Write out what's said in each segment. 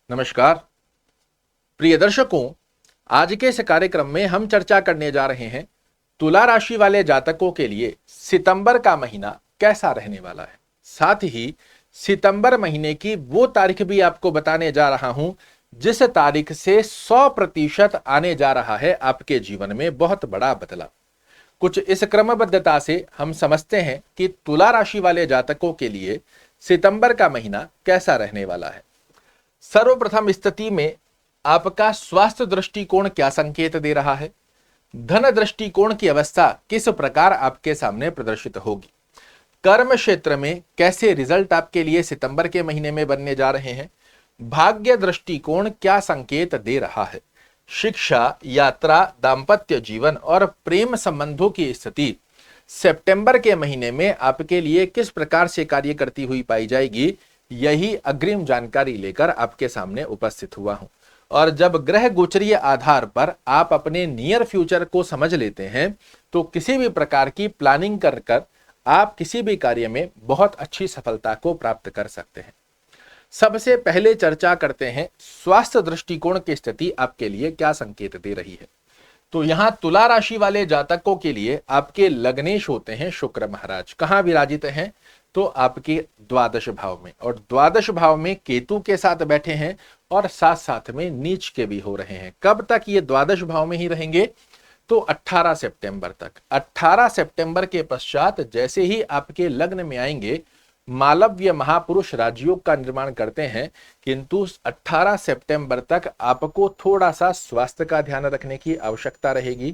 नमस्कार प्रिय दर्शकों, आज के इस कार्यक्रम में हम चर्चा करने जा रहे हैं तुला राशि वाले जातकों के लिए सितंबर का महीना कैसा रहने वाला है। साथ ही सितंबर महीने की वो तारीख भी आपको बताने जा रहा हूं जिस तारीख से 100% आने जा रहा है आपके जीवन में बहुत बड़ा बदलाव। कुछ इस क्रमबद्धता से हम समझते हैं कि तुला राशि वाले जातकों के लिए सितंबर का महीना कैसा रहने वाला है। सर्वप्रथम स्थिति में आपका स्वास्थ्य दृष्टिकोण क्या संकेत दे रहा है, धन दृष्टिकोण की अवस्था किस प्रकार आपके सामने प्रदर्शित होगी, कर्म क्षेत्र में कैसे रिजल्ट आपके लिए सितंबर के महीने में बनने जा रहे हैं, भाग्य दृष्टिकोण क्या संकेत दे रहा है, शिक्षा, यात्रा, दाम्पत्य जीवन और प्रेम संबंधों की स्थिति सितंबर के महीने में आपके लिए किस प्रकार से कार्य करती हुई पाई जाएगी, यही अग्रिम जानकारी लेकर आपके सामने उपस्थित हुआ हूं। और जब ग्रह गोचरीय आधार पर आप अपने नियर फ्यूचर को समझ लेते हैं तो किसी भी प्रकार की प्लानिंग कर आप किसी भी कार्य में बहुत अच्छी सफलता को प्राप्त कर सकते हैं। सबसे पहले चर्चा करते हैं स्वास्थ्य दृष्टिकोण की स्थिति आपके लिए क्या संकेत दे रही है। तो यहां तुला राशि वाले जातकों के लिए आपके लग्नेश होते हैं शुक्र महाराज। कहां विराजित हैं? तो आपके द्वादश भाव में, और द्वादश भाव में केतु के साथ बैठे हैं और साथ साथ में नीच के भी हो रहे हैं। कब तक ये द्वादश भाव में ही रहेंगे? तो 18 सितंबर तक। 18 सितंबर के पश्चात जैसे ही आपके लग्न में आएंगे, मालव्य महापुरुष राजयोग का निर्माण करते हैं, किंतु 18 सितंबर तक आपको थोड़ा सा स्वास्थ्य का ध्यान रखने की आवश्यकता रहेगी।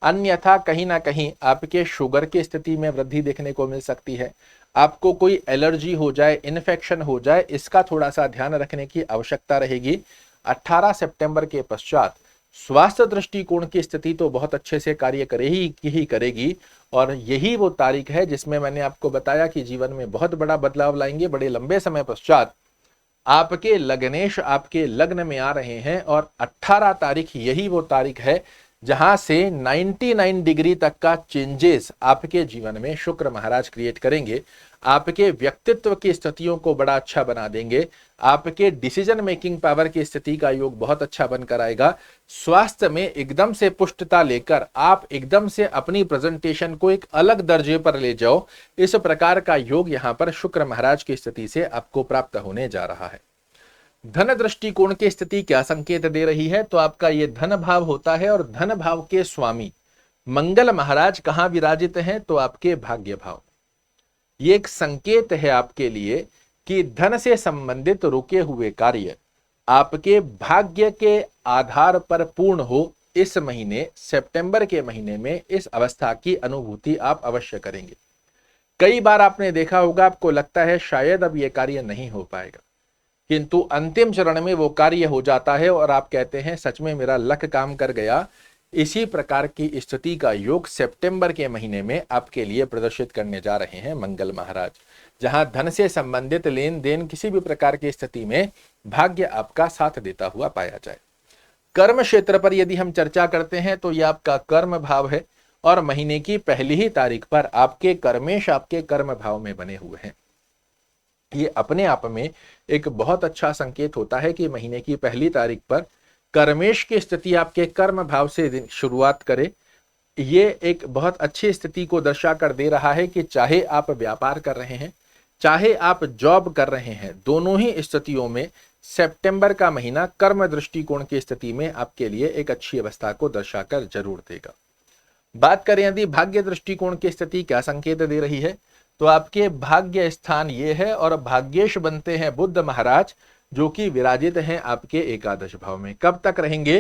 अन्यथा कहीं ना कहीं आपके शुगर की स्थिति में वृद्धि देखने को मिल सकती है। आपको कोई एलर्जी हो जाए, इन्फेक्शन हो जाए, इसका थोड़ा सा ध्यान रखने की आवश्यकता रहेगी। 18 सितंबर के पश्चात स्वास्थ्य दृष्टिकोण की स्थिति तो बहुत अच्छे से कार्य करेगी ही करेगी, और यही वो तारीख है जिसमें मैंने आपको बताया कि जीवन में बहुत बड़ा बदलाव लाएंगे। बड़े लंबे समय पश्चात आपके लग्नेश आपके लग्न में आ रहे हैं, और 18 तारीख यही वो तारीख है जहां से 99 डिग्री तक का चेंजेस आपके जीवन में शुक्र महाराज क्रिएट करेंगे। आपके व्यक्तित्व की स्थितियों को बड़ा अच्छा बना देंगे। आपके डिसीजन मेकिंग पावर की स्थिति का योग बहुत अच्छा बनकर आएगा। स्वास्थ्य में एकदम से पुष्टता लेकर आप एकदम से अपनी प्रेजेंटेशन को एक अलग दर्जे पर ले जाओ, इस प्रकार का योग यहां पर शुक्र महाराज की स्थिति से आपको प्राप्त होने जा रहा है। धन दृष्टिकोण की स्थिति क्या संकेत दे रही है? तो आपका ये धन भाव होता है, और धन भाव के स्वामी मंगल महाराज कहां विराजित हैं? तो आपके भाग्य भाव। ये एक संकेत है आपके लिए कि धन से संबंधित रुके हुए कार्य आपके भाग्य के आधार पर पूर्ण हो। इस महीने सितंबर के महीने में इस अवस्था की अनुभूति आप अवश्य करेंगे। कई बार आपने देखा होगा, आपको लगता है शायद अब यह कार्य नहीं हो पाएगा, किंतु अंतिम चरण में वो कार्य हो जाता है और आप कहते हैं सच में मेरा लक काम कर गया। इसी प्रकार की स्थिति का योग सितंबर के महीने में आपके लिए प्रदर्शित करने जा रहे हैं मंगल महाराज, जहां धन से संबंधित लेन देन किसी भी प्रकार की स्थिति में भाग्य आपका साथ देता हुआ पाया जाए। कर्म क्षेत्र पर यदि हम चर्चा करते हैं तो यह आपका कर्म भाव है, और महीने की पहली ही तारीख पर आपके कर्मेश आपके कर्म भाव में बने हुए हैं। ये अपने आप में एक बहुत अच्छा संकेत होता है कि महीने की पहली तारीख पर कर्मेश की स्थिति आपके कर्म भाव से शुरुआत करे। ये एक बहुत अच्छी स्थिति को दर्शा कर दे रहा है कि चाहे आप व्यापार कर रहे हैं, चाहे आप जॉब कर रहे हैं, दोनों ही स्थितियों में सितंबर का महीना कर्म दृष्टिकोण की स्थिति में आपके लिए एक अच्छी अवस्था को दर्शाकर जरूर देगा। बात करें यदि भाग्य दृष्टिकोण की स्थिति क्या संकेत दे रही है, तो आपके भाग्य स्थान ये है, और भाग्येश बनते हैं बुध महाराज, जो कि विराजित हैं आपके एकादश भाव में। कब तक रहेंगे?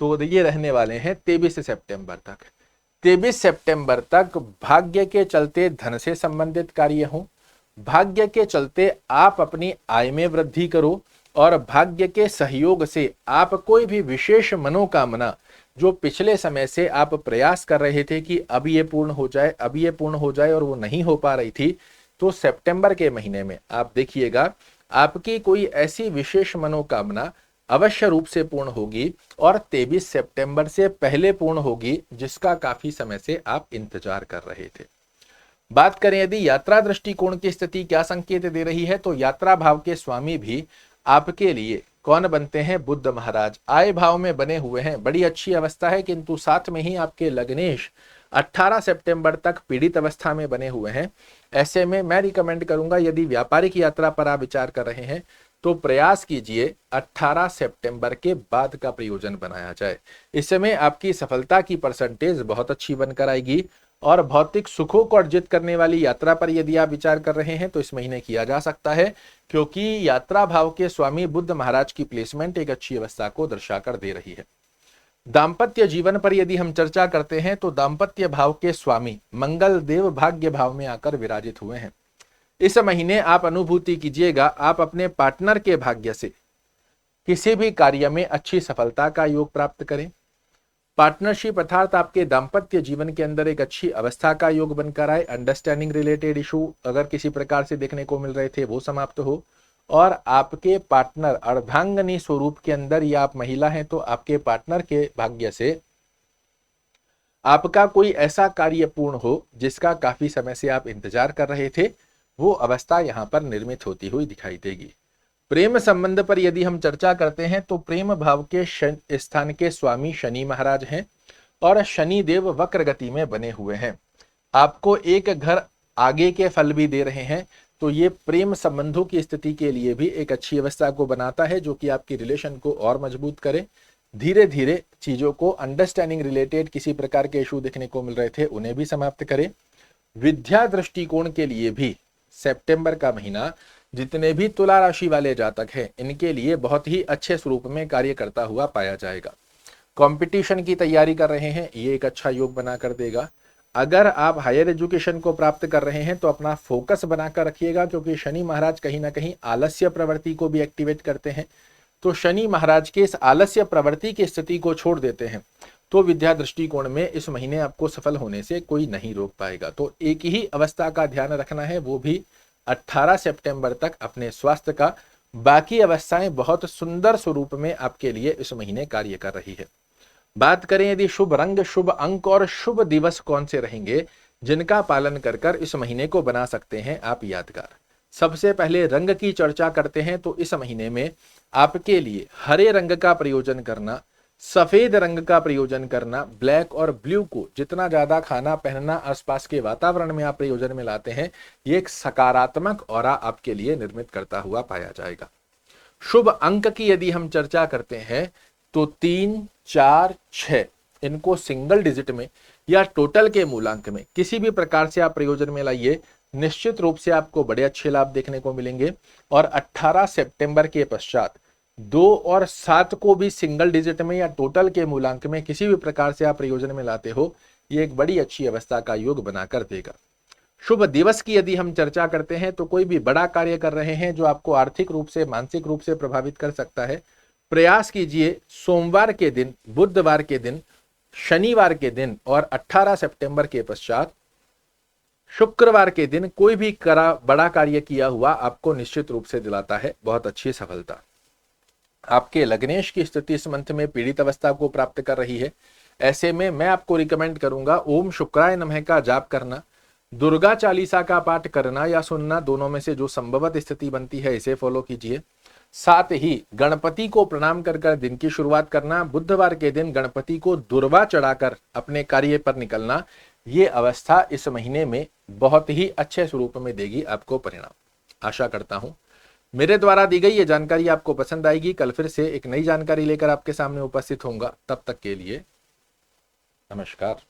तो ये रहने वाले हैं 23 सितंबर तक। 23 सितंबर तक भाग्य के चलते धन से संबंधित कार्य हो, भाग्य के चलते आप अपनी आय में वृद्धि करो, और भाग्य के सहयोग से आप कोई भी विशेष मनोकामना जो पिछले समय से आप प्रयास कर रहे थे कि अब ये पूर्ण हो जाए, अब ये पूर्ण हो जाए, और वो नहीं हो पा रही थी, तो सितंबर के महीने में आप देखिएगा आपकी कोई ऐसी विशेष मनोकामना अवश्य रूप से पूर्ण होगी, और 23 सितंबर से पहले पूर्ण होगी, जिसका काफी समय से आप इंतजार कर रहे थे। बात करें यदि यात्रा दृष्टिकोण की स्थिति क्या संकेत दे रही है, तो यात्रा भाव के स्वामी भी आपके लिए कौन बनते हैं? बुध महाराज आय भाव में बने हुए हैं, बड़ी अच्छी अवस्था है, किंतु साथ में ही आपके लग्नेश 18 सितंबर तक पीड़ित अवस्था में बने हुए हैं। ऐसे में मैं रिकमेंड करूंगा, यदि व्यापारिक यात्रा पर आप विचार कर रहे हैं तो प्रयास कीजिए 18 सितंबर के बाद का प्रयोजन बनाया जाए। इस समय आपकी सफलता की परसेंटेज बहुत अच्छी बनकर आएगी और भौतिक सुखों को अर्जित करने वाली यात्रा पर यदि आप विचार कर रहे हैं तो इस महीने किया जा सकता है, क्योंकि यात्रा भाव के स्वामी बुध महाराज की प्लेसमेंट एक अच्छी अवस्था को दर्शाकर दे रही है। दाम्पत्य जीवन पर यदि हम चर्चा करते हैं तो दाम्पत्य भाव के स्वामी मंगल देव भाग्य भाव में आकर विराजित हुए हैं। इस महीने आप अनुभूति कीजिएगा, आप अपने पार्टनर के भाग्य से किसी भी कार्य में अच्छी सफलता का योग प्राप्त करें। पार्टनरशिप अर्थात आपके दाम्पत्य जीवन के अंदर एक अच्छी अवस्था का योग बनकर आए। अंडरस्टैंडिंग रिलेटेड इशू अगर किसी प्रकार से देखने को मिल रहे थे वो समाप्त हो, और आपके पार्टनर अर्धांगनी स्वरूप के अंदर, या आप महिला हैं तो आपके पार्टनर के भाग्य से आपका कोई ऐसा कार्य पूर्ण हो जिसका काफी समय से आप इंतजार कर रहे थे, वो अवस्था यहां पर निर्मित होती हुई दिखाई देगी। प्रेम संबंध पर यदि हम चर्चा करते हैं तो प्रेम भाव के स्थान के स्वामी शनि महाराज हैं और शनि देव वक्र गति में बने हुए हैं। आपको एक घर आगे के फल भी दे रहे हैं, तो ये प्रेम संबंधों की स्थिति के लिए भी एक अच्छी अवस्था को बनाता है, जो कि आपकी रिलेशन को और मजबूत करे। धीरे धीरे चीजों को अंडरस्टैंडिंग रिलेटेड किसी प्रकार के इशू देखने को मिल रहे थे उन्हें भी समाप्त करे। विद्या दृष्टिकोण के लिए भी सितंबर का महीना जितने भी तुला राशि वाले जातक हैं इनके लिए बहुत ही अच्छे स्वरूप में कार्य करता हुआ पाया जाएगा। कंपटीशन की तैयारी कर रहे हैं, ये एक अच्छा योग बना कर देगा। अगर आप हायर एजुकेशन को प्राप्त कर रहे हैं तो अपना फोकस बनाकर रखिएगा, क्योंकि शनि महाराज कहीं ना कहीं आलस्य प्रवृत्ति को भी एक्टिवेट करते हैं। तो शनि महाराज के इस आलस्य प्रवृत्ति की स्थिति को छोड़ देते हैं तो विद्या दृष्टिकोण में इस महीने आपको सफल होने से कोई नहीं रोक पाएगा। तो एक ही अवस्था का ध्यान रखना है, वो भी 18 सितंबर तक अपने स्वास्थ्य का। बाकी अवस्थाएं बहुत सुंदर स्वरूप में आपके लिए इस महीने कार्य कर रही है। बात करें यदि शुभ रंग, शुभ अंक और शुभ दिवस कौन से रहेंगे जिनका पालन कर कर इस महीने को बना सकते हैं आप यादगार। सबसे पहले रंग की चर्चा करते हैं तो इस महीने में आपके लिए हरे रंग का प्रयोजन करना, सफेद रंग का प्रयोजन करना, ब्लैक और ब्लू को जितना ज्यादा खाना पहनना आसपास के वातावरण में आप प्रयोजन में लाते हैं, ये एक सकारात्मक ऑरा आपके लिए निर्मित करता हुआ पाया जाएगा। शुभ अंक की यदि हम चर्चा करते हैं तो 3, 4, 6 इनको सिंगल डिजिट में या टोटल के मूलांक में किसी भी प्रकार से आप प्रयोजन में लाइए, निश्चित रूप से आपको बड़े अच्छे लाभ देखने को मिलेंगे। और 18 सितंबर के पश्चात 2 और 7 को भी सिंगल डिजिट में या टोटल के मूलांक में किसी भी प्रकार से आप प्रयोजन में लाते हो, ये एक बड़ी अच्छी अवस्था का योग बनाकर देगा। शुभ दिवस की यदि हम चर्चा करते हैं तो कोई भी बड़ा कार्य कर रहे हैं जो आपको आर्थिक रूप से, मानसिक रूप से प्रभावित कर सकता है, प्रयास कीजिए सोमवार के दिन, बुधवार के दिन, शनिवार के दिन और 18 सितंबर के पश्चात शुक्रवार के दिन कोई भी बड़ा कार्य किया हुआ आपको निश्चित रूप से दिलाता है बहुत अच्छी सफलता। आपके लग्नेश की स्थिति इस मंथ में पीड़ित अवस्था को प्राप्त कर रही है। ऐसे में मैं आपको रिकमेंड करूंगा ओम शुक्राय नमः का जाप करना, दुर्गा चालीसा का पाठ करना या सुनना, दोनों में से जो संभवत स्थिति बनती है इसे फॉलो कीजिए। साथ ही गणपति को प्रणाम कर कर दिन की शुरुआत करना, बुधवार के दिन गणपति को दुर्वा चढ़ाकर अपने कार्य पर निकलना, ये अवस्था इस महीने में बहुत ही अच्छे स्वरूप में देगी आपको परिणाम। आशा करता हूं मेरे द्वारा दी गई ये जानकारी आपको पसंद आएगी। कल फिर से एक नई जानकारी लेकर आपके सामने उपस्थित होऊंगा, तब तक के लिए नमस्कार।